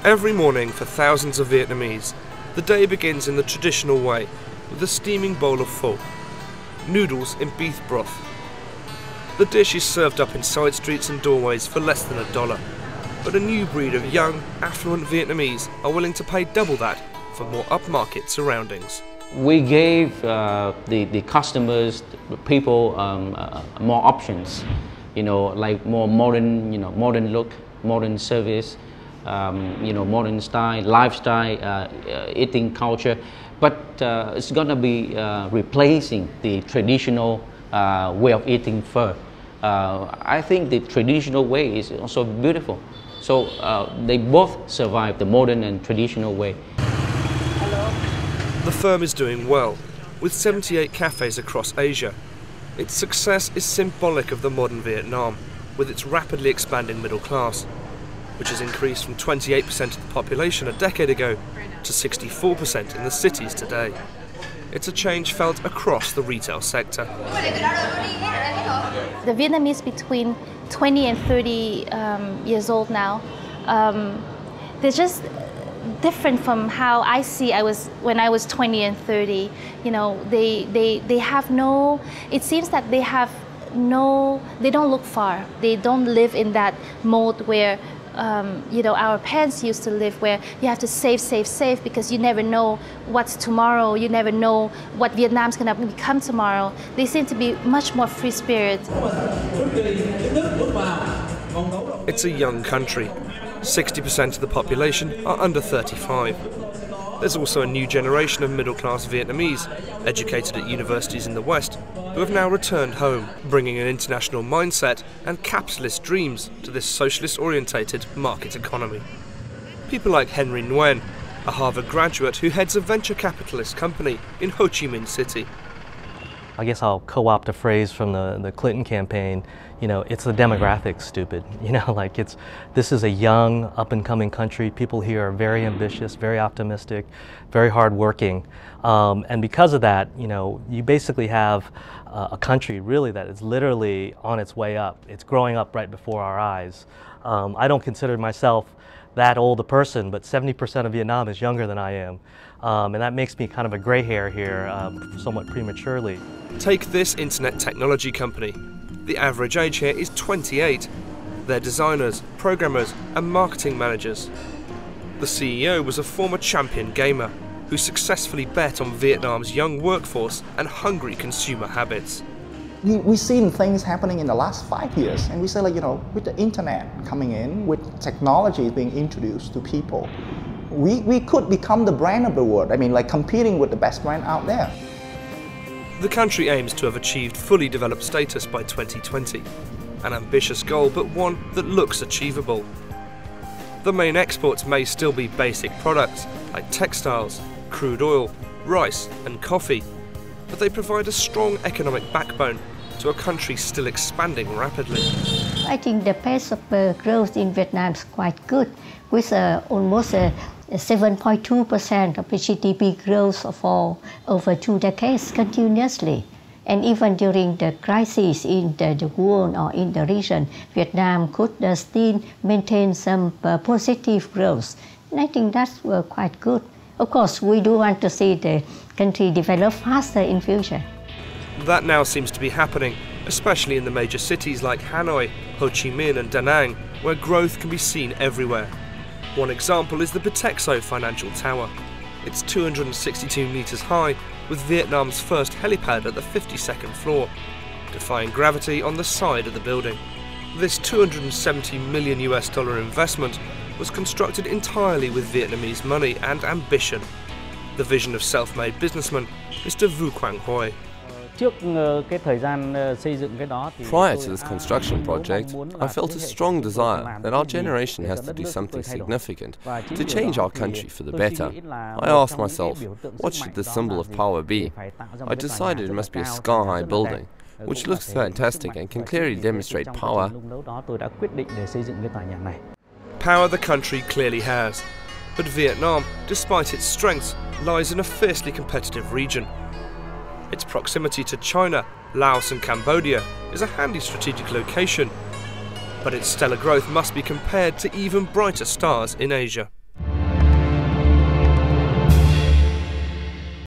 Every morning for thousands of Vietnamese, the day begins in the traditional way with a steaming bowl of pho, noodles in beef broth. The dish is served up in side streets and doorways for less than $1, but a new breed of young, affluent Vietnamese are willing to pay double that for more upmarket surroundings. We gave the customers, the people, more options, like more modern, modern look, modern service, modern style, lifestyle, eating culture. But it's going to be replacing the traditional way of eating pho. I think the traditional way is also beautiful. So they both survive, the modern and traditional way. The firm is doing well, with 78 cafes across Asia. Its success is symbolic of the modern Vietnam, with its rapidly expanding middle class, which has increased from 28% of the population a decade ago to 64% in the cities today. It's a change felt across the retail sector. The Vietnamese between 20 and 30 years old now, they're just different from how I see when I was 20 and 30. They have no, it seems that they have no, they don't look far. They don't live in that mode where our parents used to live, where you have to save, save, save, because you never know what's tomorrow. You never know what Vietnam's going to become tomorrow. They seem to be much more free spirit. It's a young country. 60% of the population are under 35. There's also a new generation of middle-class Vietnamese, educated at universities in the West, who have now returned home, bringing an international mindset and capitalist dreams to this socialist-orientated market economy. People like Henry Nguyen, a Harvard graduate who heads a venture capitalist company in Ho Chi Minh City. I guess I'll co-opt a phrase from the Clinton campaign. It's the demographics, stupid. This is a young, up-and-coming country. People here are very ambitious, very optimistic, very hardworking. And because of that, you basically have a country really that is literally on its way up. It's growing up right before our eyes. I don't consider myself that old a person, but 70% of Vietnam is younger than I am. And that makes me kind of a gray hair here, somewhat prematurely. Take this internet technology company. The average age here is 28. They're designers, programmers, and marketing managers. The CEO was a former champion gamer who successfully bet on Vietnam's young workforce and hungry consumer habits. We've seen things happening in the last 5 years, and we say, with the internet coming in, with technology being introduced to people, we could become the brand of the world. Competing with the best brand out there. The country aims to have achieved fully developed status by 2020, an ambitious goal, but one that looks achievable. The main exports may still be basic products like textiles, crude oil, rice and coffee, but they provide a strong economic backbone to a country still expanding rapidly. I think the pace of growth in Vietnam is quite good, with almost 7.2% of GDP growth for over 2 decades continuously. And even during the crisis in the world or in the region, Vietnam could still maintain some positive growth. And I think that's quite good. Of course, we do want to see the country develop faster in future. That now seems to be happening, especially in the major cities like Hanoi, Ho Chi Minh and Da Nang, where growth can be seen everywhere. One example is the Bitexo Financial Tower. It's 262 meters high, with Vietnam's first helipad at the 52nd floor, defying gravity on the side of the building. This $270 million investment was constructed entirely with Vietnamese money and ambition. The vision of self-made businessman Mr. Vu Quang Hoi. Prior to this construction project, I felt a strong desire that our generation has to do something significant to change our country for the better. I asked myself, what should the symbol of power be? I decided it must be a sky-high building, which looks fantastic and can clearly demonstrate power. Power the country clearly has, but Vietnam, despite its strengths, lies in a fiercely competitive region. Its proximity to China, Laos and Cambodia is a handy strategic location, but its stellar growth must be compared to even brighter stars in Asia.